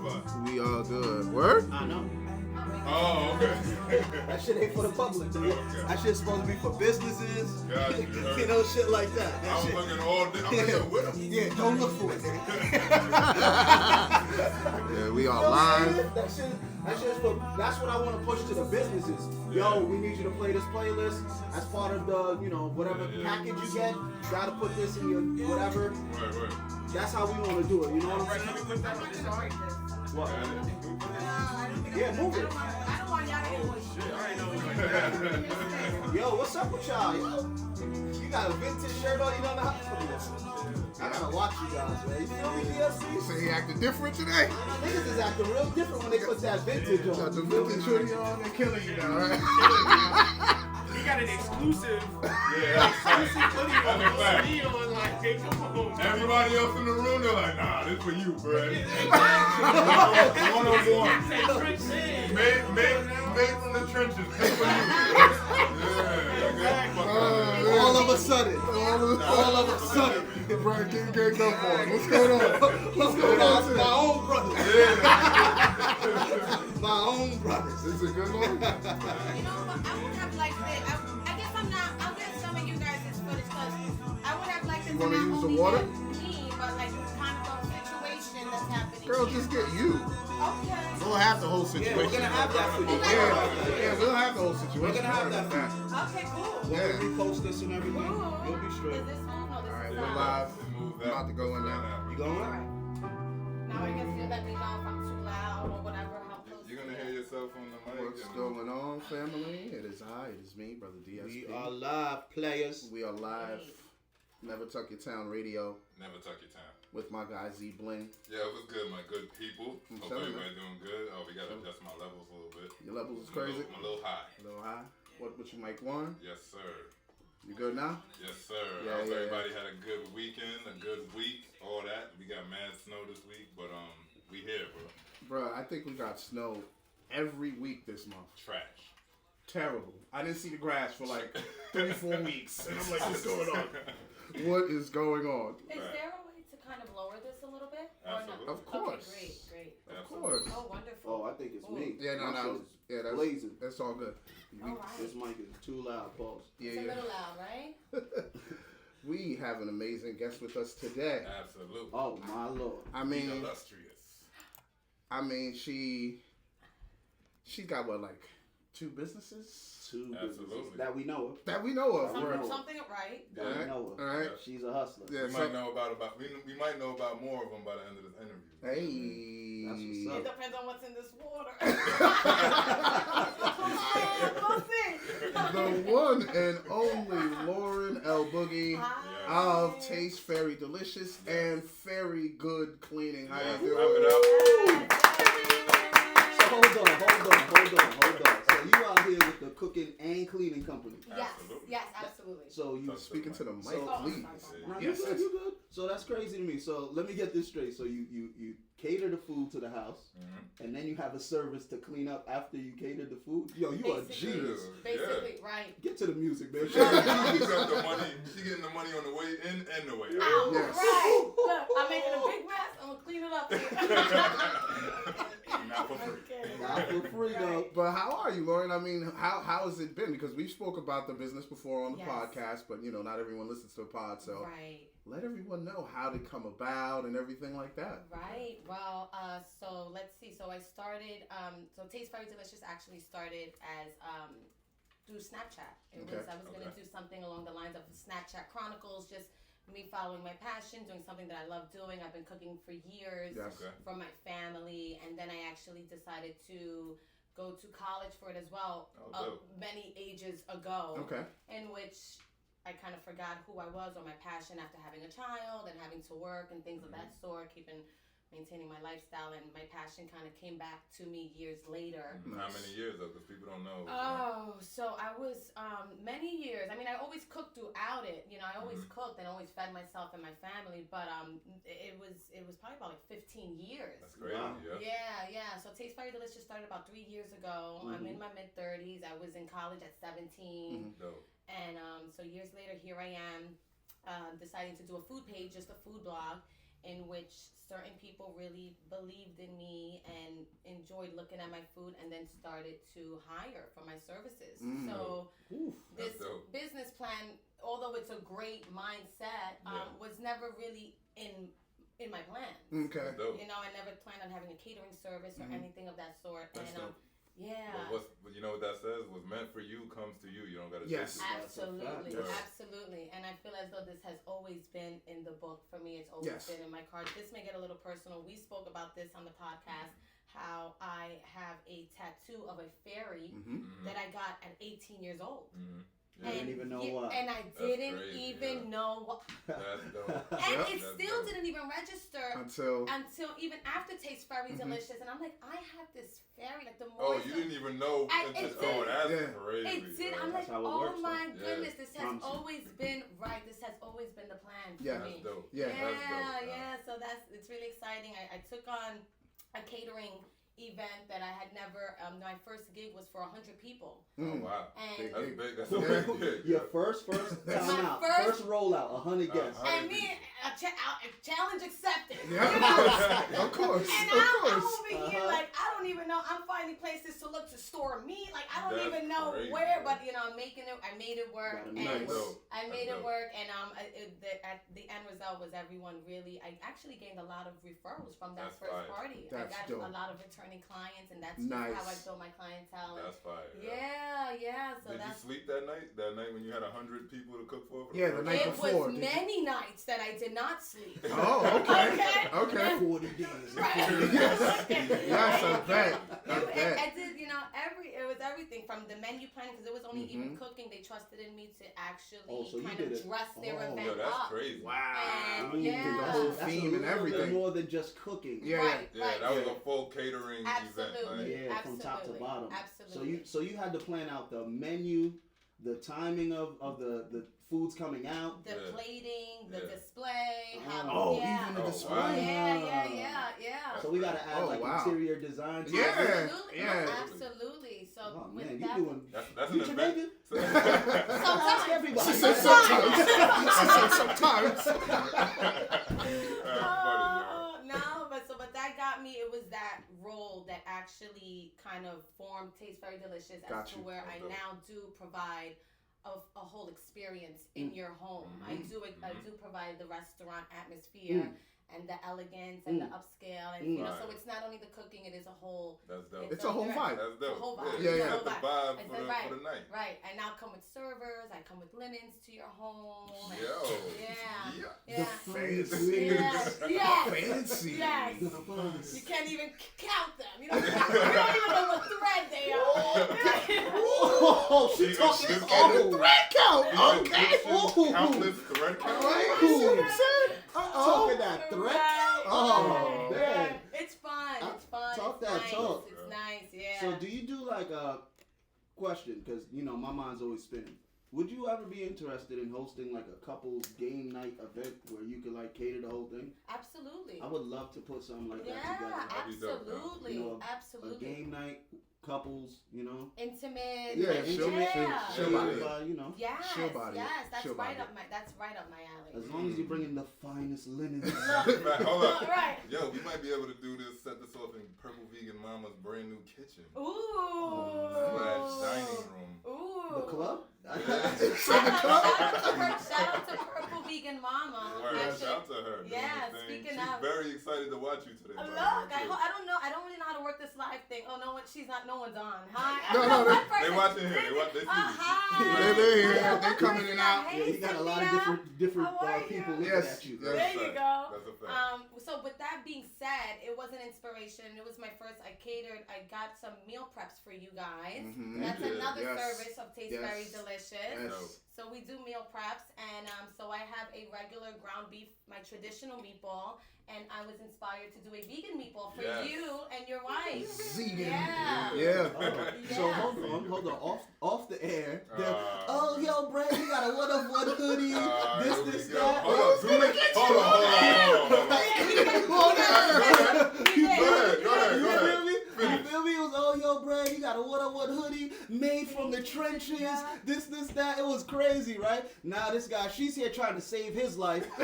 about? We all good. Word? I know. Oh, okay. That shit ain't for the public, dude. Okay. That shit's supposed to be for businesses. Gotcha. You know, shit like that. I That was shit. looking all day. I'm like, yo, what the Yeah, don't look for it. Yeah, we You are know what I'm live. saying? That shit's for. That's what I want to push to the businesses. Yo, we need you to play this playlist as part of the, whatever package you get. You gotta put this in your whatever. Right. That's how we want to do it. You know what I'm saying? Put that on the side. What? Got it. Yeah, move it. Shit, I ain't know it was like that. Yo, what's up with y'all? Yo? You got a vintage shirt on, you don't know how to I gotta watch you guys, man. You feel me, You DSC? say he acting different today? Niggas is acting real different when they put that vintage Got on. the vintage hoodie on, they're killing you now, right? He got an exclusive Yeah, that's hoodie on. That's a fact. Me on like, hey, come on. Everybody else in the room, they're like, nah, this for you, bro. Exactly. 101. Say Trick said. Made from the trenches, just for you. Yeah, All of a sudden. All of a sudden. Brian King gave up on. What's going on? What's going on today? My own brothers. Yeah. My own brothers. Is it good, Lord? You know what? I would have liked it. I guess I'll get some of you guys' footage because I would have liked it. You to wanna not use the only water? get me, but like kind of the situation that's happening. Girl, here. just get you. Okay. We'll have the whole Yeah, situation. we're gonna have that for you. Yeah, we'll have the whole situation. We're gonna have that for you. Okay, cool. We'll Yeah. repost this and everything. Cool. You'll be straight. Is this smooth? No, this Alright, is we're not. live. Move I'm about to go in now. You going? Alright. Now I guess you let me know if I'm too loud or whatever. How close. You're gonna hear yourself on the mic. What's going on, family? It is I, it is me, Brother DSP. We are live, players. We are live. Never Tuck Your Town Radio Never tuck your time. with my guy Z Bling. Yeah, it was good, my good people. I'm Hope telling you. everybody doing good. Oh, we gotta adjust my levels a little bit. Your levels is I'm a crazy. little- I'm a little high. A little high. What you mic one? Yes, sir. You good now? Yes, sir. Yeah, I hope yeah, everybody had a good weekend, a good week, all that. We got mad snow this week, but we here, bro. Bruh, I think we got snow every week this month. Trash. Terrible. I didn't see the grass for like 3-4 weeks. And I'm like, what's going on? What is going on? Is there a way to kind of lower this a little bit? Or Absolutely. no? Of course. Okay, great. Of Absolutely. course. Oh, wonderful. Oh, I think it's me. Yeah, My no. shit is Yeah, that's blazing. That's all good. All right. This mic is too loud. Pause. It's a Yeah. little loud, right? We have an amazing guest with us today. Absolutely. Oh my lord. I mean, Illustrious. she got what, like 2 businesses Two businesses Absolutely. that we know of. that we know of. Something, Right? something right. That we know of. All right. She's a hustler. Yeah. We might know about we might know about more of them by the end of this interview. Hey. That's what's It up. depends on what's in this water. We'll see. The one and only Lauren L. Boogie Hi. of Taste Very Delicious and Very Good Cleaning. How you Wrap doing? it up. So hold on. So you out here with the cooking and cleaning company. Yes, Absolutely. yes, absolutely. So you Speaking to the mic, So- please. Nah, Yes, you yes. good, you good. So that's crazy to me. So let me get this straight. So you cater the food to the house, and then you have a service to clean up after you cater the food. Yo, you are a Basically. genius. Basically, right. Get to the music, man. She got the money. She getting the money on the way in and the way out. Oh, Yes. right. Look, I'm making a big mess. I'm gonna clean it up. Not for free. Okay. Not for free though. But how are you, Lauren? I mean, how has it been? Because we spoke about the business before on the Yes. podcast, but not everyone listens to a pod, so Right. let everyone know how to come about and everything like that. Right. Well, so let's see. So I started. So Taste Very Delicious actually started as through Snapchat. I was gonna do something along the lines of Snapchat Chronicles, just me following my passion, doing something that I love doing. I've been cooking for years Yes. Okay. for my family, and then I actually decided to go to college for it as well, Oh, dope. many ages ago. Okay. In which I kind of forgot who I was or my passion after having a child and having to work and things of that sort, maintaining my lifestyle, and my passion kind of came back to me years later. How many years though? Because people don't know. Oh, so I was many years. I mean, I always cooked throughout it. I always cooked and always fed myself and my family. But it was probably about like 15 years. That's crazy. Wow. Yeah. So Taste Very Delicious started about 3 years ago. I'm in my mid-30s. I was in college at 17. Dope. And so years later, here I am, deciding to do a food page, just a food blog. in which certain people really believed in me and enjoyed looking at my food, and then started to hire for my services. So Oof. this That's dope. business plan, although it's a great mindset, was never really in my plans. Okay. That's dope. You know, I never planned on having a catering service or anything of that sort. That's and dope. yeah. But you know what that says? What's meant for you comes to you. You don't gotta Yes. chase it. Absolutely, Yes. absolutely. And I feel as though this has always been in the book for me. It's always Yes. been in my cards. This may get a little personal. We spoke about this on the podcast, how I have a tattoo of a fairy that I got at 18 years old. I didn't even know what. And I didn't crazy, even know what. That's dope. And Yep. it That's still dope. didn't even register Until until even after Taste Very Delicious. And I'm like, I have this fairy. Like the Oh, more you didn't even know until it oh, that's did. crazy. it did. bro. I'm like, That's how it oh works, my though. goodness, Yeah. this has Promise you. always been right. This has always been the plan for Yeah. That's me. dope. Yeah. yeah, That's dope. yeah. So it's really exciting. I took on a catering event that I had never. My first gig was for 100 people, Oh, wow. and That's big. That's Yeah. so big. Your first time My out, first- first rollout, 100 guests. and me, a challenge accepted. yeah, of course, And of I'm course. over here like I don't even know. I'm finding places to look to store meat. Like I don't That's even know crazy, where, bro. but you know I'm making it. I made it work, Gotta and make it dope. I made That's it dope. work. And the end result was everyone really. I actually gained a lot of referrals from that That's first fire. party. That's I got dope. a lot of returning clients, and that's Nice. just how I built my clientele. And That's fire. yeah. So Did you that's. sleep that night? That night when you had 100 people to cook for? Yeah, the night It before. was many nights that I did not sleep. Oh, okay. Okay. Okay. 40 days. Right. Yes, I bet. I It, bet. I did, it was everything from the menu planning because it was only even cooking. They trusted in me to actually Oh, so you kind did of it. dress their Oh. event Yo, that's up. crazy. Wow. And, Ooh, yeah. The whole That's a theme and little bit everything. more than just cooking. Yeah. Right, Yeah, right. that was Yeah. a full catering Absolutely. event. Yeah, from top to Absolutely. bottom. Absolutely. So you had to plan out the menu, the timing of the foods coming out. The Yeah. plating, the Yeah. display, how Oh, yeah. even the Oh, display. wow. Yeah. So we gotta add Oh, like wow. interior design. To Yeah. it. Absolutely. yeah. Absolutely. So Oh with man, that, you doing? That's You an event. Jamaican? Sometimes. Ask everybody. She said sometimes. I said sometimes. No, but that got me. It was that role that actually kind of formed Taste Very Delicious Got as to you. where I That's dope. now do provide a whole experience in your home. I do provide the restaurant atmosphere and the elegance and the upscale, and so Right. it's not only the cooking; it is a whole. That's dope. It's a whole vibe. That's It's a dope. whole vibe. Yeah, you yeah. set the vibe I for said, the, right, for the night. right. I now come with servers. I come with linens to your home. and- Yo. Yeah. The Yeah. fancy. Yes. Yes. Fancy. Yes. You can't even count them. You don't even know what thread they are. Oh, she She- talking. she's Oh, Thread count. You Okay. know, countless thread count. Right. You see what I'm saying? talking that threat. Right, Oh, right, man. right. It's fun. It's fun. Talk it's that nice. talk. It's nice. Yeah. So do you do like a question? Because my mind's always spinning. Would you ever be interested in hosting like a couples game night event where you could like cater the whole thing? Absolutely. I would love to put something like that Yeah, together. That'd be dope, though. absolutely. You know, A Absolutely. game night, couples, Intimate. Yeah, like, she'll make sure- yeah. she'll buy it. Yes, She'll body it. yes, that's She'll right body up my alley. As long as you bring in the finest linens. Hold up. Right. Yo, we might be able to do this, set this off in Purple Vegan Mama's brand new kitchen. Ooh. / dining room. Ooh. The club? Shout out to Purple Vegan Mama. Word, Actually, shout out to her. doing yeah, the thing. speaking She's of- very excited to watch you today. by the Look, way, too. I don't know. I don't really know how to work this live thing. Oh, no one's on. Hi. No, They watching here. They see you. Hi. They're here. Yeah, They're one coming in person. out. Hey, Yeah, you got a lot of Cynthia. different How are people you? looking Yes, at you. yes. There you go. That's a fact. So with that being said, it was an inspiration. It was my first. I got some meal preps for you guys. Mhm. That's Yeah. another Yes. service of Taste Yes. Very Delicious. Yes. So we do meal preps, and so I have a regular ground beef, my traditional meatball, and I was inspired to do a vegan meatball for Yes. you and your wife. Vegan. Yeah. Yeah. Oh, so Yeah. hold on, off the air. Oh, Yo, Brad, you got a what of what hoodie, Here we this, go. that. Hold on, zoom in. Hold on. Hold on. You Go ahead. You feel me? You feel me? It was, yo, Brad, you got a what of what hoodie, made from the trenches, this, that. It was crazy, right? Now this guy, she's here trying to save his life. She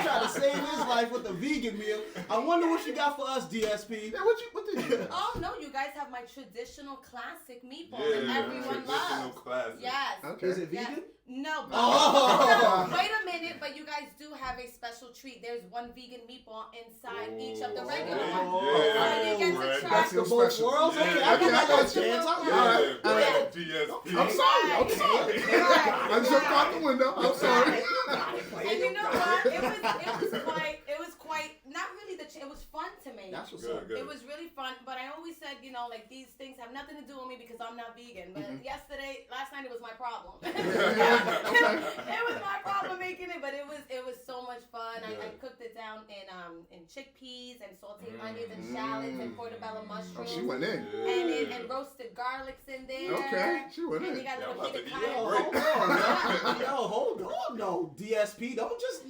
tried to save his life with a vegan meal. I wonder what you got for us, DSP. Yeah, what did you? Oh no, you guys have my traditional classic meatball Yeah, that everyone traditional loves. classic. Yes. Okay. Is it Yes. vegan? No, but Oh. no, wait a minute, but you guys do have a special treat. There's one vegan meatball inside each of the regular Oh, ones. yeah. So you get to Right. try. That's your The both special. worlds? Yeah. Okay, I I think got I a got chance. All Yeah, right. right. GSP. I'm sorry. I'm sorry. Right. I jumped out the window. I'm sorry. And you know what? It was quite not really it was fun to make. That's what's Good, up. good. It was really fun, but I always said, you know, like these things have nothing to do with me because I'm not vegan. But last night it was my problem. It was my problem making it, but it was so much fun. I cooked it down in chickpeas and sauteed onions and shallots and portobello Oh, mushrooms. she went in. And roasted garlics in there. Okay, she went And you in. got a Yeah, I'm little about bit to of eat cayenne. that. Yo, hold on, no, DSP, don't just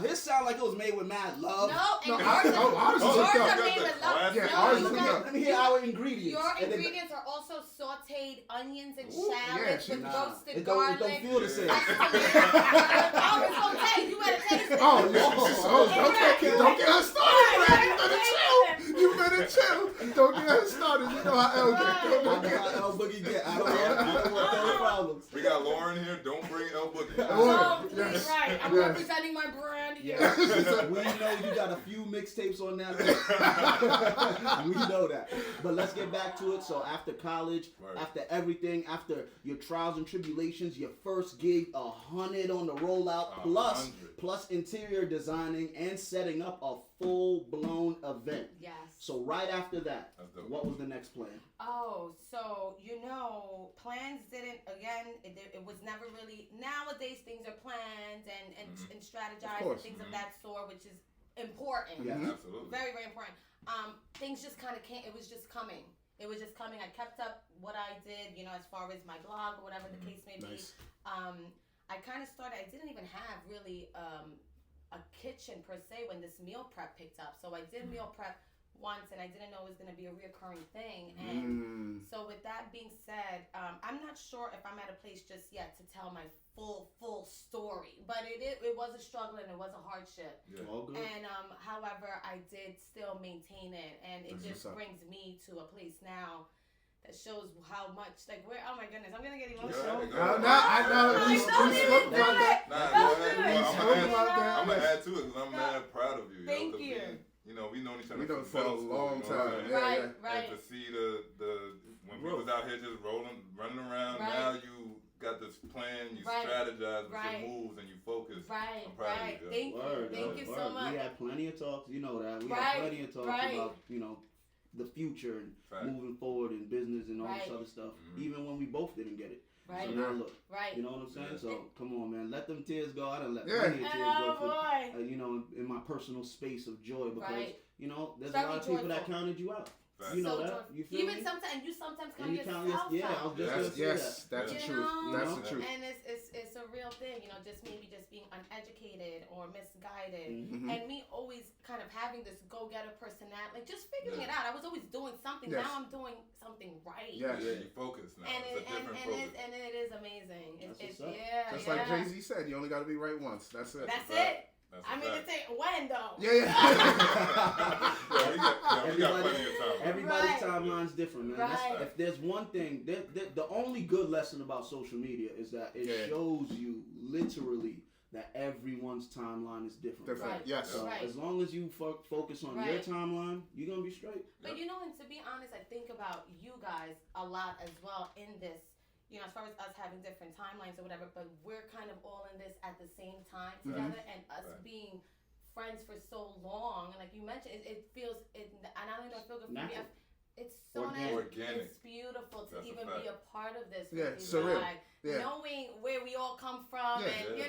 His sound like it was made with mad love. No, and No, ours is yours hooked are up. made with love. Yeah, No, ours you is hooked guys- up. Let me hear our ingredients. Your And then- ingredients are also sauteed onions and Ooh, shallots yeah, with Nah, roasted it don't garlic. feel the same. Oh, it's gonna taste. You better taste it. Oh, don't get her started, man. You better chill. You better chill. Don't get her started. You know how L get. I know how El Boogie get. I don't want those problems. We got Lauren here. Don't bring El Boogie. Oh, please, Yes. right. I'm Yes. representing my brand here. Yeah, we know you got a few mixtapes on that list. We know that. But let's get back to it. So after college, Right. after everything, after your trials and tribulations, your first gig, 100 on the rollout, plus interior designing and setting up a full-blown event. Yes. So right after that, That's dope. what was the next plan? Oh, so plans didn't. Again, it was never really. Nowadays, things are planned and strategized and course. things of that sort, which is important. Yeah. Absolutely. Very, very important. Things just kind of came. It was just coming. It was just coming. I kept up what I did, as far as my blog or whatever the case may be. Nice. I kind of started. I didn't even have really a kitchen per se when this meal prep picked up. So I did meal prep once, and I didn't know it was going to be a reoccurring thing. And so with that being said, I'm not sure if I'm at a place just yet to tell my full story, but it was a struggle and it was a hardship. Yeah. All good. And however, I did still maintain it, and it That's just what's up. brings me to a place now that shows how much oh my goodness, I'm gonna get Go emotional. ahead, go ahead. I know. Don't We even spoke do about it. that. Nah, Don't go ahead. do it. I'm gonna add to it because I'm mad proud of you. Thank 'cause you. We known each other We know for a middle school, long you know what I'm time. saying? Yeah, Right, yeah. right. And to see when we was out here just running around, Right. now you got this plan, you Right. strategize with Right. your moves, and you focus. Right, I'm proud of right. you, Thank Word, you. Thank you so word. much. We had plenty of talks, you know that. We Right, had plenty of talks right. about, the future and Fact. moving forward in business and all Right. this other stuff. Mhm. Even when we both didn't get it. Right, So now look, right. you know what I'm saying? Yeah. So come on, man. Let them tears go. I done let Yeah. plenty of tears Oh go for, boy. in my personal space of joy because, Right. there's Very a lot of people that joyful. counted you out. Fact. You know So that? joyful. You feel Even me? sometimes you sometimes And count you count yourself yeah, I out. was just gonna say Yes, that. that's You the truth. know? That's the truth. And it's a real thing, just maybe just being uneducated or misguided. Mhm. And me always kind of having this go-getter personality, just figuring it out. I was always doing something. Yes. Now I'm doing something right. Yes. Yeah, you focus now. And It's a different focus. it is amazing. That's It's what's up. yeah, Just yeah. like Jay-Z said, you only got to be right once. That's it. That's Right. it. That's I a mean, fact. it's when though. Yeah. Yeah, we got plenty of time. Everybody's Right. timeline's different, man. That's- Right. if there's one thing, the only good lesson about social media is that it Yeah. shows you literally that everyone's timeline is different. Different. Right. Yes. So Right. as long as you focus on your Right. timeline, you're gonna be straight. But and to be honest, I think about you guys a lot as well in this. As far as us having different timelines or whatever, but we're kind of all in this at the same time together, and us Right. being friends for so long. And like you mentioned, it feels and I don't know, I feel good for me. Natural. It's so Organic. natural. It's beautiful to That's a even fact. be a part of this. Yeah, with you surreal. guys. Yeah. Knowing where we all come from, Yeah. and Yeah.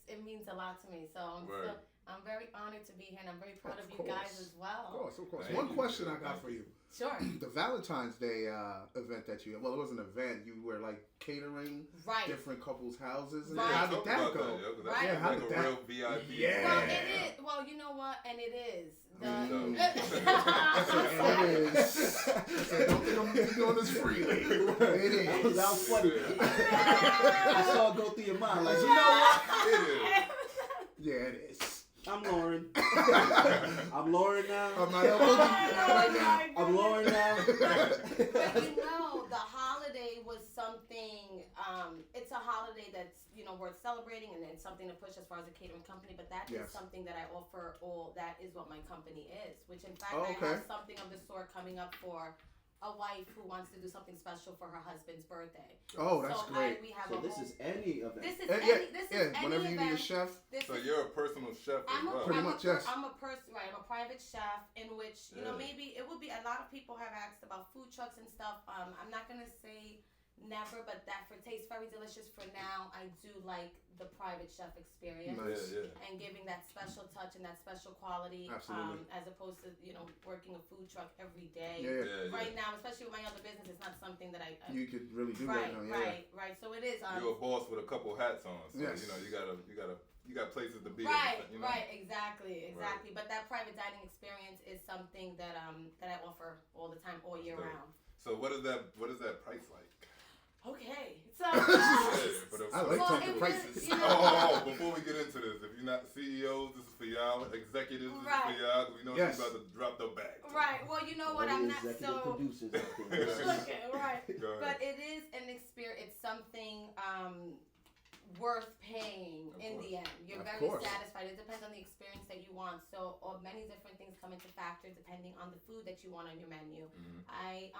it means a lot to me. So I'm Word. still I'm very honored to be here, and I'm very proud of you course. guys as well. Of course. Thank One you. question I got Thank for you. Sure. The Valentine's Day event that you, well, it was an event. You were like catering Right. different couples' houses. And Right. how did that About go? yo, 'cause Right. that's How like did a that- real VIP. Yeah. Well, it is. Well, you know what? And it is. The, Mm. Mm. And it is. I said, don't think I'm doing this freely. It is. That was funny. Yeah. I saw it go through your mind. Like, you know what? It is. Yeah, it is. I'm Lauren. I'm Lauren now. I'm not LOD right now. I'm Lauren now. But you know, the holiday was something. It's a holiday that's worth celebrating, and it's something to push as far as a catering company. But that is Yes. something that I offer. All that is what my company is. Which in fact, Oh, I okay. have something of the sort coming up for a wife who wants to do something special for her husband's birthday. Oh, that's so great. we have So a this whole. is any event. This is Yeah, any. This is any whenever you need a event. chef. This So is you're a personal chef as I'm a, well. Pretty I'm, much, a, yes. I'm a person, right? I'm a private chef in which, Yeah. maybe it would be, a lot of people have asked about food trucks and stuff. I'm not going to say never, but that for Taste Very Delicious for now, I do like the private chef experience. Nice. Yeah. And giving that special touch and that special quality, Absolutely. as opposed to, working a food truck every day. Yeah. Right now, especially with my other business, it's not something that I You could really do right, that now. Yeah. right. So it is. You're a boss with a couple hats on, so Yes. you got places to be. Right, you know? right, exactly. But that private dining experience is something that I offer all the time, all year So- round. So what is that price like? Okay, so Yeah, for the- I like Well, talking it was, prices. Before we get into this, if you're not CEOs, this is for y'all. Executives, this Right. is for y'all. We know Yes. she's about to drop the bag. right. Well, you know All what? the I'm not executive so. producers out there. Okay, right. Go ahead. But it is an experience. It's something worth paying Of in course. the end. You're Of very course. satisfied. It depends on the experience that you want. So, many different things come into factor depending on the food that you want on your menu. Mhm. I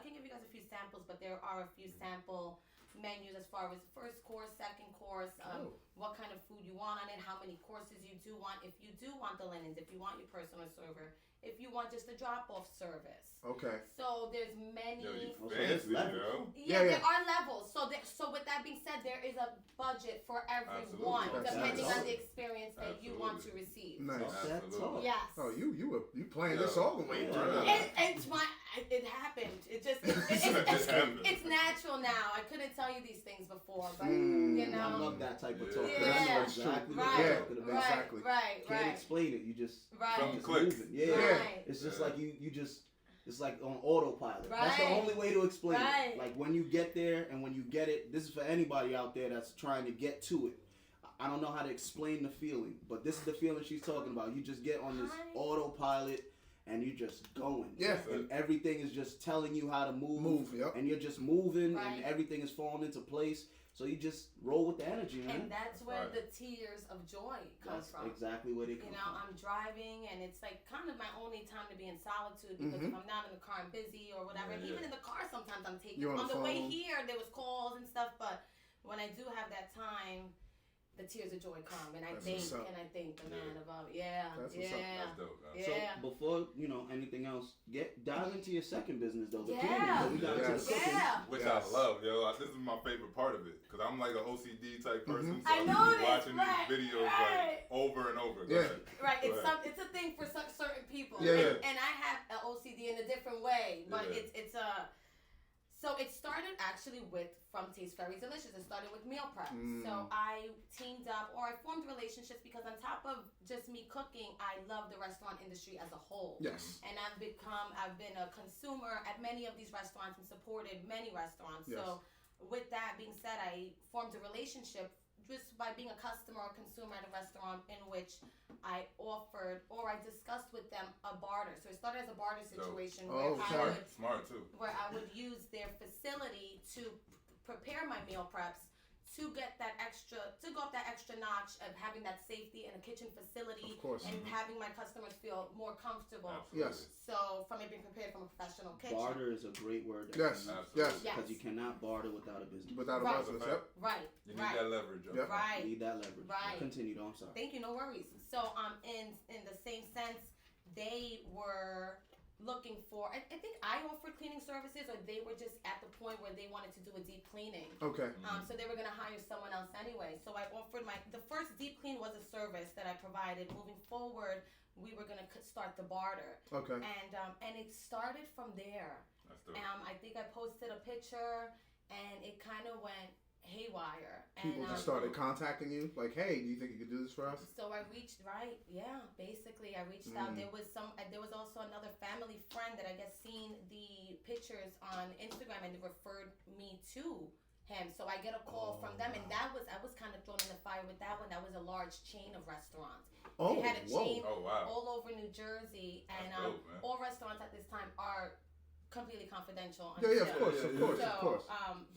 can give you guys a few samples, but there are a few sample menus as far as first course, second course, Oh. what kind of food you want on it, how many courses you do want, if you do want the linens, if you want your personal server, if you want just a drop-off service. Okay. So there's many. Yo, you Also, there's fancy, levels. yo. Yeah, Yeah, there are levels. So with that being said, there is a budget for everyone, Absolutely. depending That's on the awesome. experience that you want to receive. Nice. Talk that Absolutely. talk. Yes. Oh, you playing Yeah. this all the way Yeah. through. It happened. It just Just happened. it's natural now. I couldn't tell you these things before, but Mm. you I know. love that type of Yeah. talk. 'cause I Yeah. know exactly what Right, you're Yeah. talking about. right, Exactly. right, Can't right, explain it. You just right, From just clicks. moving. Yeah. right. It's just Yeah. like you just. It's like on autopilot. That's the Right. only way to explain Right. it. Like when you get there and when you get it, this is for anybody out there that's trying to get to it. I don't know how to explain the feeling, but this is the feeling she's talking about. You just get on this Right. autopilot and you're just going. Yeah. And everything is just telling you how to move. Yep. And you're just moving Right. and everything is falling into place. So you just roll with the energy, man. And that's where Right. the tears of joy come That's from. exactly where they come You know, from. I'm driving, and it's like kind of my only time to be in solitude because if I'm not in the car, I'm busy or whatever. And Yeah. even in the car, sometimes I'm taking. You're on the the way phone. here, there was calls and stuff, but when I do have that time, the tears of joy come, and I That's think, what's up. and I think the Yeah. man above, yeah, That's what's up. yeah, That's dope. man. yeah. So before anything else, dive into your second business though, the Yeah. candy. So we got into Yes. the cooking. Yeah. Which Yes. I love, yo. This is my favorite part of it because I'm like an OCD type person. So I I'm know just this, watching right, these videos right. like over and over. Go Yeah. ahead. Right, it's Right. it's a thing for some certain people, Yeah, yeah. and I have an OCD in a different way, but Yeah. it's a. So it started actually from Taste Very Delicious. It started with meal prep. Mm. So I teamed up, or I formed relationships because on top of just me cooking, I love the restaurant industry as a whole. Yes. And I've been a consumer at many of these restaurants and supported many restaurants. Yes. So with that being said, I formed a relationship just by being a customer or consumer at a restaurant in which I offered or I discussed with them a barter. So it started as a barter situation Oh, where Smart too. I would use their facility to prepare my meal preps to get that extra, to go up that extra notch of having that safety in a kitchen facility Of course. and having my customers feel more comfortable. Absolutely. Yes. So from it being prepared from a professional kitchen. Barter is a great word. that Yes. you use. Absolutely. Yes. Yes. Because you cannot barter without a business. Without a Right. business. Yep. Right. You need right. that leverage. Yo. Yep. You Right. need that leverage. Right. Continue though, I'm sorry. Thank you, no worries. So in the same sense, they were looking for, I think I offered cleaning services, or they were just at the point where they wanted to do a deep cleaning. Okay. So they were gonna hire someone else anyway. So I offered the first deep clean was a service that I provided. Moving forward, we were gonna start the barter. Okay. And it started from there. That's dope. I think I posted a picture, and it kind of went haywire. People just started contacting you, like, "Hey, do you think you could do this for us?" So I reached basically I reached out. There was also another family friend that I guess seen the pictures on Instagram and referred me to him. So I get a call from them, and I was kind of thrown in the fire with that one. That was a large chain of restaurants. Oh, they had a chain Oh, wow. all over New Jersey, and That's dope, man. all restaurants at this time are completely confidential. Yeah, until- of course.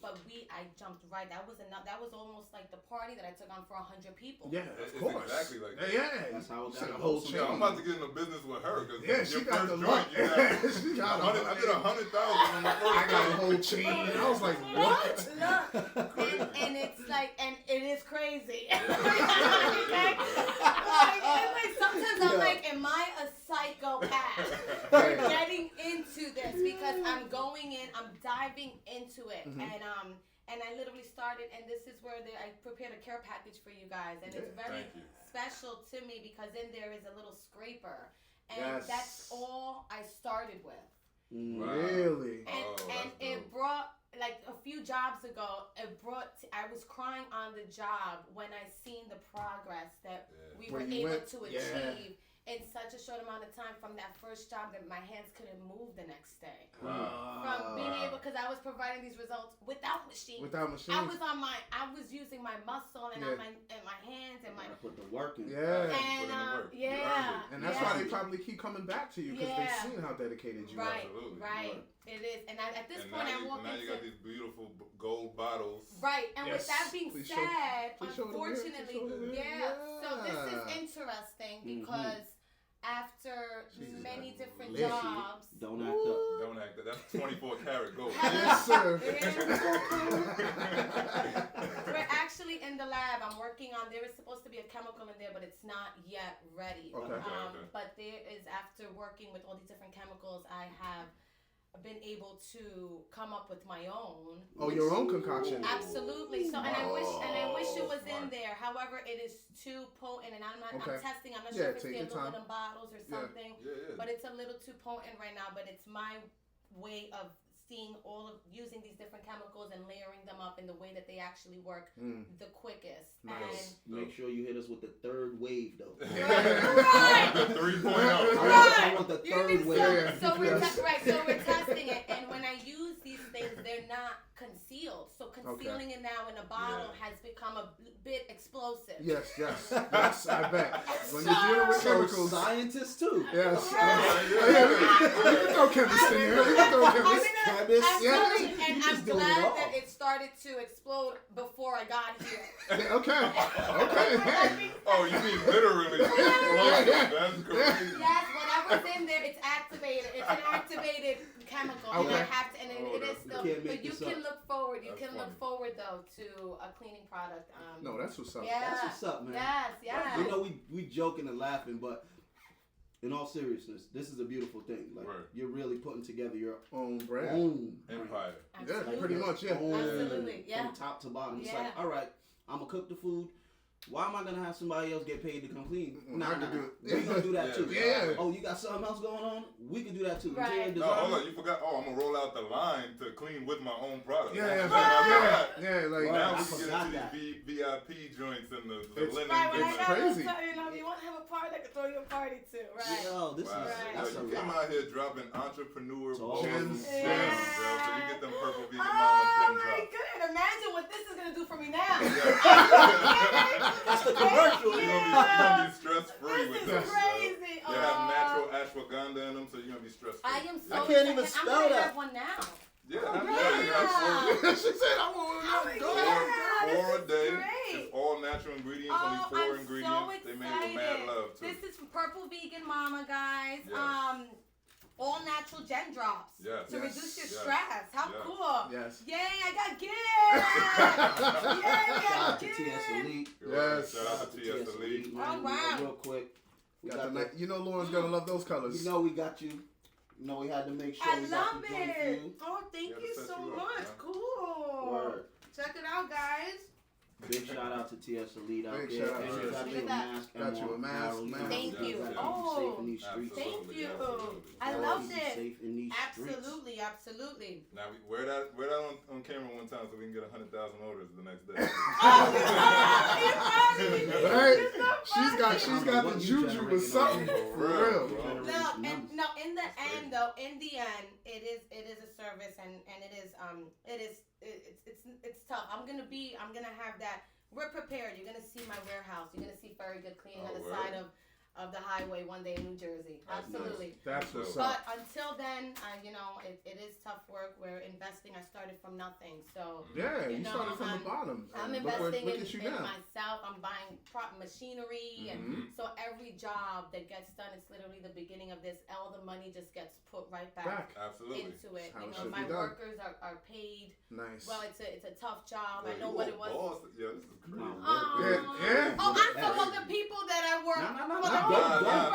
But I jumped right. That was almost like the party that I took on for 100 people. Yeah, It's of course. exactly like that. Yeah, That's how it She got gotta a whole go. chain. Yeah, I'm about to get into business with her because Yeah, she your got first the joint, luck. you got She got 100, I did 100,000 on the first. I got a whole chain. I was like, "What?" Look, and it's like, and it is crazy. Okay? Like, sometimes I'm like, am I a psychopath for getting into this? Because I'm going in, I'm diving into it, and I literally started, and this is where I prepared a care package for you guys, and it's very Thank you. special to me because in there is a little scraper, and Yes. that's all I started with. Wow. Really? And, Oh, and that's it dope. brought, like a few jobs ago, I was crying on the job when I seen the progress that Yeah. we When were you able went- to yeah. achieve in such a short amount of time from that first job that my hands couldn't move the next day. From being able, because I was providing these results without machines. Without machines. I was using my muscle and on my hands and my. Gotta put the work in. Yeah. And Put in the work. You earned yeah, And that's why they probably keep coming back to you because Yeah. they've seen how dedicated you are. right, Absolutely. right. It is, and at this And point I walk now you into. got these beautiful gold bottles. Right, and with Yes. that being Please show- said, please show it over here, please unfortunately, show it over here. yeah. So this is Yeah. interesting because after Jesus, many that's different delicious. jobs, Don't act up. Don't act that. That's 24 karat gold. Yes, sir. we're actually in the lab. I'm working on. There is supposed to be a chemical in there, but it's not yet ready. Okay. Okay. But there is, after working with all these different chemicals, I have been able to come up with my own. Oh, your own concoction. Absolutely. So, and I wish it was in Smart. there. However, it is too potent, and I'm Okay. testing. I'm not Yeah, sure if it's take the your time. aluminum bottles or Yeah. something, Yeah. but it's a little too potent right now. But it's my way of seeing using these different chemicals and layering them up in the way that they actually work the quickest. Nice. Make sure you hit us with the third wave, though. Right. The 3.0. I want the You third mean, wave. so we're Yes. so we're testing it, and when I use these things, they're not concealed. So concealing it now in a bottle Yeah. has become a bit explosive. Yes, yes, yes, I bet. When So- you're dealing with So chemicals. scientists too. Yes. Right. We can throw chemists in here. We can throw I chemists. mean, Chemists. absolutely, Yeah. and You I'm just doing it glad all. that it started to explode before I got here. Yeah, okay. Okay. Hey. Oh, you mean literally? That's crazy. Yes, whatever's in there, it's activated. It's an activated chemical, and I Okay. have to, and it is that's still. good. You can't make But you this can up. look forward. You That's can look funny. forward though to a cleaning product. No, that's what's up. Yeah. That's what's up, man. Yes, yes. You know, we joking and laughing, but in all seriousness, this is a beautiful thing. Like Right. you're really putting together your Own brand. own brand. Empire. Yeah, Absolutely. pretty much, yeah. Own Absolutely, yeah. From top to bottom. It's Yeah. like, all right, I'm gonna cook the food. Why am I gonna have somebody else get paid to come clean? I can do it. We gonna do that too. Yeah. Oh, you got something else going on? We can do that too. Right. Interior No, design. hold on. You forgot. Oh, I'm going to roll out the line to clean with my own product. Yeah, yeah, Now yeah. Like, Now I we forgot can get that. into these VIP joints and the It's- linen. Right, when I It's got crazy. you know, you want to have a party, I can throw you a party too, right? Yo, this Wow. is Right. that's Yo, a you came lot. out here dropping entrepreneur Gems. gems, Yeah. bro. So you get them purple vegan mama Oh gem my drops. goodness! Imagine what this is gonna do for me now. That's the commercial. You're gonna be stress free with This this. is crazy. They have natural ashwagandha in them, so you're gonna be stress free. I am so. I can't even excited. spell I'm gonna that. have one now. Yeah, Yeah. that's she said, I want Oh to my go. God. four a This is day. great. It's all natural ingredients, Oh, only 4 I'm ingredients. so They made it with mad excited. love too. This is from Purple Vegan Mama, guys. Yes. All natural gen drops Yes. to Yes. reduce your Yes. stress. How Yes. cool! Yes. Yay! I got gifts! Yay! I Shout got out to TS gifts! Elite. Yes. Shout out to TS Elite. man. Oh, wow. Real quick. We Got got the, you know Lauren's gonna love those colors. You know we got you You know, we had to make sure I we got love the joint it. few. Oh, thank Yeah, you to set so you up, much. man. Cool. Word. Check it out, guys. Big shout out to TS Elite out Big there. shout out. And Look you got at your that. mask. Got you a mask, man. Thank you. Keep Oh. safe in these streets. Thank Absolutely, you. absolutely. I Keep loved you it. safe in these streets. Absolutely, absolutely. Now wear that on camera one time so we can get 100,000 orders the next day. Right? She's got the What you juju generating with something over for there, real. bro. No, and Numbers. no. In the That's end, crazy. though, in the end, it is a service, and it's tough. I'm gonna have that. We're prepared. You're gonna see my warehouse. You're gonna see very good cleaning Oh, on the word. side of the highway one day in New Jersey. That's Absolutely. That's what's But up. until then, it is tough work. We're investing. I started from nothing, so Yeah, you you know, started from I'm- the bottom. I'm and look investing at you in now. myself. I'm buying prop machinery, and Mhm. so every job that gets done, it's literally the beginning of this. All the money just gets put right back Back. Absolutely. into it. How You it know, should my be done. workers are paid. Nice. Well, it's a tough job. Yo, I know you what a it was. boss. Yeah, this is crazy. Oh, Yeah. oh, I'm talking about the people that I work. No,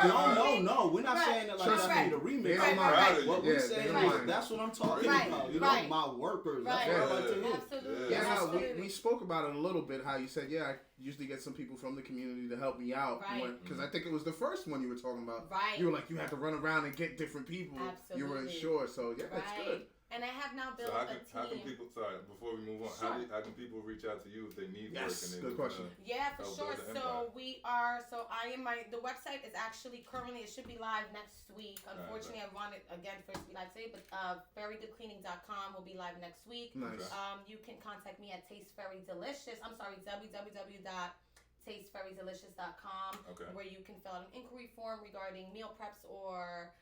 for no, the- no. We're not Right. saying it like Right. that for the remix. They Right, don't right, mind. right. What Yeah, we're saying they don't is mind. that's what I'm talking Right, about. You right. know, my workers. That's Right. what I like to hear. Absolutely. Yeah, no, Absolutely. we spoke about it a little bit. How you said, yeah, I usually get some people from the community to help me out. Right. Because I think it was the first one you were talking about. Right. You were like, you had to run around and get different people. You weren't Absolutely. sure. So, yeah, that's Right. good. And I have now built So how a can team. people? Sorry, before we move on, Sure. how can people reach out to you if they need Yes, work? And they good look, question. Yeah, for Help sure. build the So empire. we are. So I am the website is actually currently, it should be live next week. Right, Unfortunately, I want it again for it to be live today, but verygoodcleaning.com will be live next week. Nice. You can contact me at Taste Very Delicious. I'm sorry, www.tasteverydelicious.com, Okay. where you can fill out an inquiry form regarding meal preps or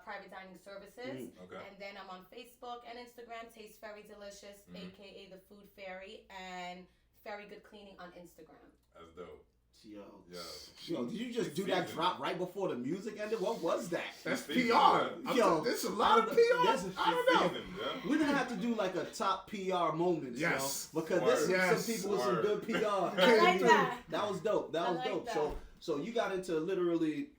private dining services. Okay. And then I'm on Facebook and Instagram, Taste Very Delicious, aka the Food Fairy, and Very Good Cleaning on Instagram. That's dope. Yo, Yo. yo, did you just do that drop right before the music ended? What was that? That's Season, PR. man. Yo, There's a lot of PR. there's I don't know. Seasoned, yeah. We're gonna have to do like a top PR moments, Yes. yo, because Word. there's Yes. some people with some Word. good PR. I like that. That was dope. That I was like dope. that. So you got into literally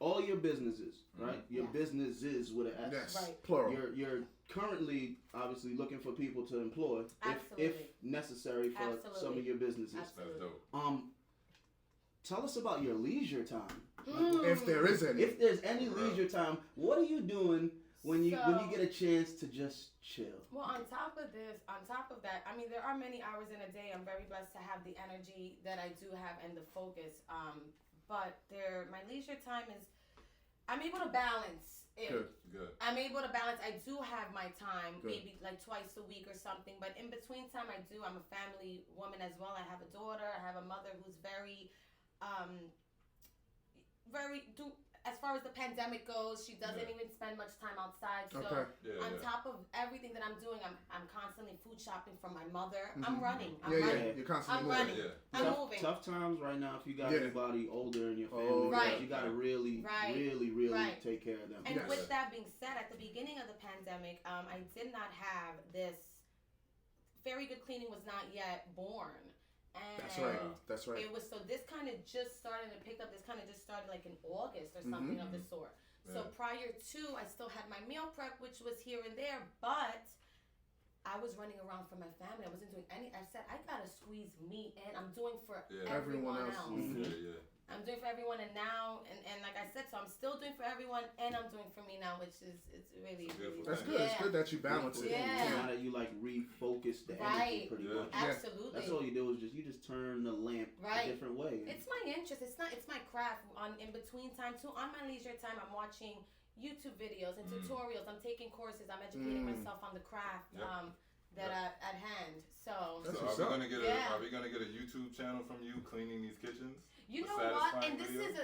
all your businesses, right? Your Yeah. businesses with an S. Yes. Right. Plural. You're currently obviously looking for people to employ if Absolutely. necessary for some of Absolutely. your businesses. That's Absolutely. dope. Tell us about your leisure time. If there is any. If there's any leisure time, what are you doing when you get a chance to just chill? Well, on top of that, I mean, there are many hours in a day. I'm very blessed to have the energy that I do have and the focus. But my leisure time is, I'm able to balance it. Good. I'm able to balance. I do have my time, Good. maybe like twice a week or something. But in between time, I'm a family woman as well. I have a daughter. I have a mother who's as far as the pandemic goes, she doesn't even spend much time outside. So Okay. Yeah. on yeah. top of everything that I'm doing, I'm constantly food shopping for my mother. I'm Mhm. running. I'm Yeah, running. yeah. You're constantly I'm moving. running. Yeah. I'm tough, moving. tough times right now. If you got Yeah. anybody older in your family, Oh, Right. you got to really, Right. really Right. take care of them. And Yes. with that being said, at the beginning of the pandemic, I did not have this. Very Good Cleaning was not yet born. And That's right. That's right. It was so this kind of just started to pick up. This kind of just started like in August or something of the sort. So Yeah. prior to, I still had my meal prep, which was here and there, but I was running around for my family. I wasn't doing any. I said I gotta squeeze me in. I'm doing for Yeah. everyone Everyone else. else. Mhm. Yeah. I'm doing for everyone, and now, and like I said, so I'm still doing for everyone, and I'm doing for me now, which is it's really, It's a beautiful really That's thing. good. It's Yeah. good that you balance it. Yeah. Now that you like refocus the energy Right. pretty Yeah. much. Absolutely. That's all you do is just turn the lamp Right. a different way. It's my interest. It's my craft. On in between time too, on my leisure time, I'm watching YouTube videos and tutorials. I'm taking courses. I'm educating myself on the craft Yep. that at hand. So That's So what's are up. we gonna get Yeah. are we gonna get a YouTube channel from you cleaning these kitchens? you A know what? satisfying And this video? is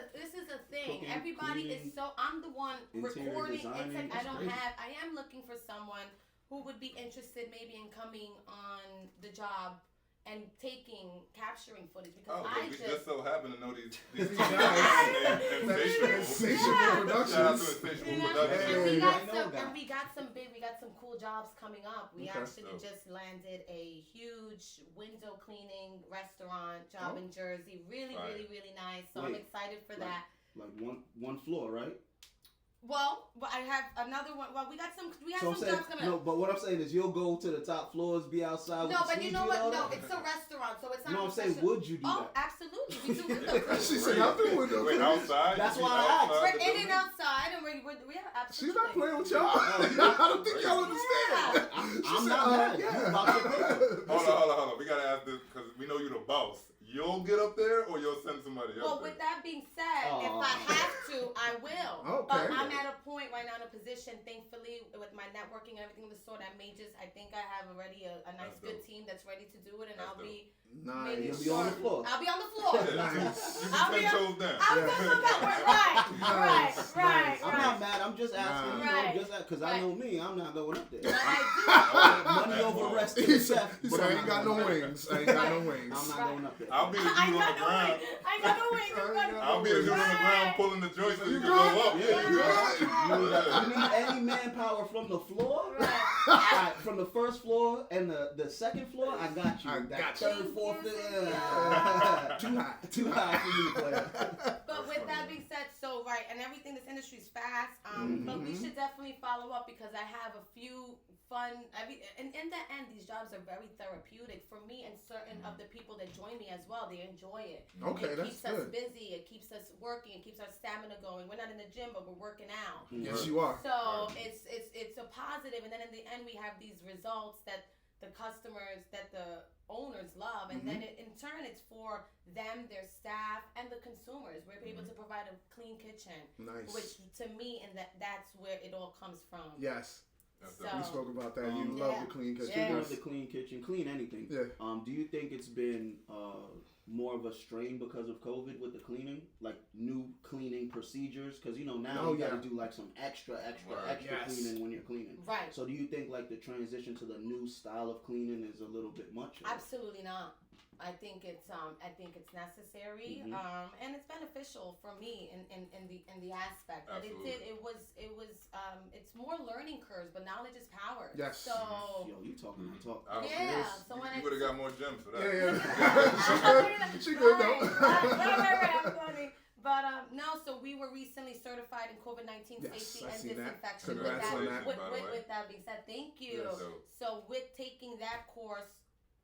a thing. Cooking, Everybody cleaning, is so. I'm the one interior recording. designing, It's like I that's don't crazy. have. I am looking for someone who would be interested, maybe in coming on the job and capturing footage because Oh, I we just. just so happen to know these These two guys. guys and That's Insatiable. Insatiable Yeah. Productions. Shout out to Insatiable You know, Productions. and we Hey. got I know some, that. and we got some cool jobs coming up. We Okay. actually Dope. just landed a huge window cleaning restaurant job Oh. in Jersey. Really, Fire. really, really nice. So I'm Wait, excited for like- that. Like one floor, right? Well, I have another one. Well, we have So I'm some saying, jobs coming no, up. but what I'm saying is you'll go to the top floors, be outside with No, the but you squeegee know and what? all No, that? it's a restaurant, so it's not. No, I'm saying, professional. would you do Oh, that? absolutely. We do window. She said, "I'll do window." Wait, outside? That's You why mean I asked. outside We're the in and building? outside, and we are absolutely. She's not playing with y'all. Oh, I don't think y'all understand. I'm not mad. You about your paper. Hold on. We gotta ask this because we know you're the boss. You'll get up there or you'll send somebody Well, up there? with that being said, if Aw. I have to, I will. Okay. But I'm at a point right now in a position, thankfully, with my networking and everything of the sort, I think I have already a nice, That's good dope. team that's ready to do it, and That's I'll be Nice. You'll be on the floor. I'll be on the floor. Yeah, Nice. You I'll be be 10 up- toes down. I'm Yeah. so backward. Right. I'm not mad. I'm just asking, you know, Right. just because I know me, I'm not going up there. But I Money over rest to He the said, chef. he but said, I I'm ain't not got no going up there. wings. I ain't got no I'm wings. not going up there. I'll be the I dude on got the no ground. wings. I got no wings. I'll be the dude on the ground pulling the joints so you can go up. Yeah, Yeah, you need any manpower from the floor. Right. Alright, from the first floor and the second floor, I got you. I that got you. third, fourth, Too high. too high for me, player. But with that being said, so right, and everything, this industry is fast. But we should definitely follow up because I have a few fun. And in the end, these jobs are very therapeutic for me and certain of the people that join me as well. They enjoy it. Okay, it that's keeps us good. busy. It keeps us working. It keeps our stamina going. We're not in the gym, but we're working out. Yes, you are. So it's a positive, and then in the end we have these results that the customers, that the owners love, and then in turn it's for them, their staff, and the consumers. We're able to provide a clean kitchen, Nice. which to me, and that's where it all comes from. Yes. That's So- We spoke about that. You love Yeah. the clean kitchen. Speaking Yeah. of the clean kitchen, clean anything. Yeah. Do you think it's been more of a strain because of COVID with the cleaning, like new cleaning procedures? Because now Oh, you got yeah. to do like some extra Right. Yes. cleaning when you're cleaning. Right. So do you think like the transition to the new style of cleaning is a little bit much? or- Absolutely not. I think it's necessary, and it's beneficial for me in the aspect that Absolutely. it's more learning curves, but knowledge is power. Yes. So Yo, you talking my talk. yeah. So when You would have got more gems for that. Yeah. She good though. Right. I'm funny. But no, so we were recently certified in COVID-19 Yes, safety I and see that. disinfection. Congrats on that. With, by the with, way. with that being said, thank you. That's dope. So with taking that course,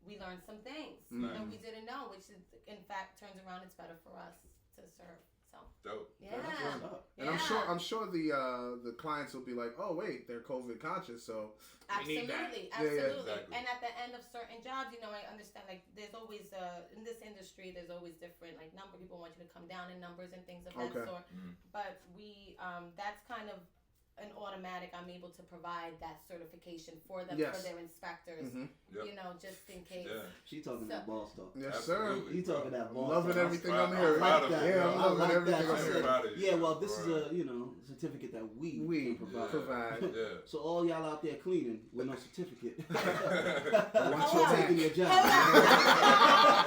we learned some things that we didn't know, which is, in fact turns around. It's better for us to serve. So Dope. yeah, That's what's up. And I'm sure the clients will be like, oh wait, they're COVID conscious, so we need that. absolutely. Exactly. And at the end of certain jobs, I understand like there's always in this industry there's always different like number people want you to come down in numbers and things of that Okay. sort. But we that's kind of an automatic. I'm able to provide that certification for them Yes. for their inspectors. Yep. Just in case. Yeah. She talking that boss talk. yes Absolutely. sir. You talking that boss Loving talk. everything proud- I'm I'm hearing. proud I of like you. that. Yeah, I'm I loving like everything that. I'm I hearing. Proud of you. Yeah, well, this is Right. a certificate that we can provide. provide. Yeah. So all y'all out there cleaning with no certificate, Watch I'm your back. taking your job. Ah!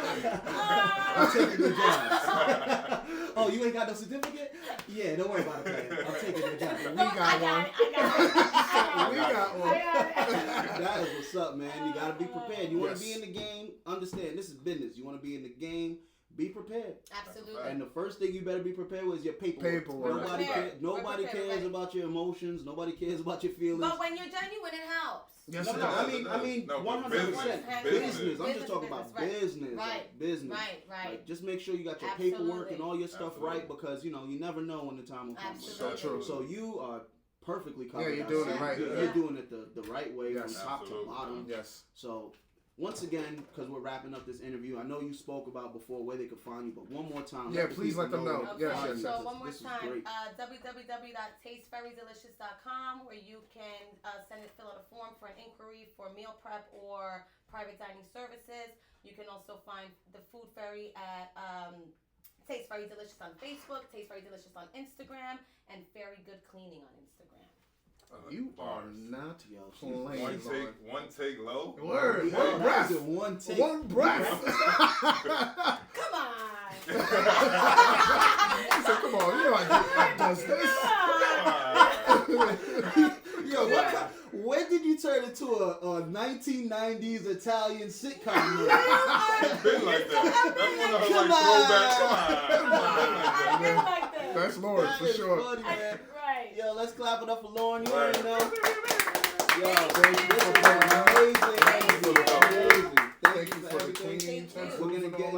I'm taking your job. Oh, you ain't got no certificate? Yeah, don't worry about it, man. I'm taking your job. We No, got I one. got it. We got one. That is what's up, man. You gotta be prepared. You want to Yes. be in the game? Understand, this is business. You want to be in the game? Be prepared. Absolutely. And the first thing you better be prepared with is your paperwork. Paperwork. Nobody, We're prepared. nobody We're prepared, cares right. about your emotions. Nobody cares about your feelings. But when you're genuine, it helps. Yes, No, it no, does. I mean, No, but 100%. business. Business. I'm Business, just talking about right. business. Right. Like business. Right. Like, just make sure you got your Absolutely. paperwork and all your stuff Absolutely. right because you never know when the time will come. Absolutely. So true. So you are perfectly covered. you're I doing said. it right. You're Yeah. doing it the right way Yes. from top Absolutely. to bottom. Yes. So once again, because we're wraping up this interview, I know you spoke about before where they could find you, but one more time. Yeah, the please people let them know. Okay, Yes, so yes. one more This is time, great. www.tasteverydelicious.com where you can fill out a form for an inquiry for meal prep or private dining services. You can also find the Food Fairy at Taste Very Delicious on Facebook, Taste Very Delicious on Instagram, and Very Good Cleaning on Instagram. You are Bars. not Yo, playing. One take low. Word. Oh, One that breath. was in one take. One breath. Come on! He said, come on, you know I does this. Yo, when did you turn into a 1990s Italian sitcom? It's been like that. That's one of her Come like on. throwback. Come on. I feel like that. That's Lord That for is sure. funny, man. Right. Yo, let's clap it up for Lauren. You Word. already know. Yo, Thank you this for is coming out. amazing. Thank Amazing. you. Amazing. Thank you for for the everything. clean. Thank you. We're gonna and get all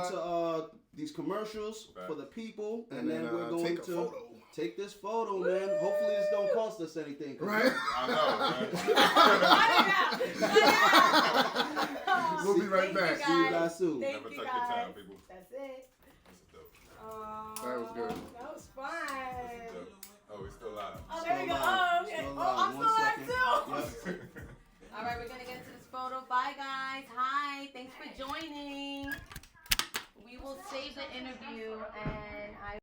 that. into these commercials for the people, And then we're going take a to photo. take this photo, man. Hopefully, this don't cost us anything. Right? I know, man. We'll be right Thank you, back. See you guys. guys soon. Thank Never you, take your time, guys. people. That's it. That's dope. That was good. That was fun. That's dope. Oh, we still live. Oh, there we go. Still Oh, live. okay. Still Oh, live. I'm One still live second. too. Yep. All right, we're gonna get into this photo. Bye, guys. Hi. Thanks for joining. We will save the interview and.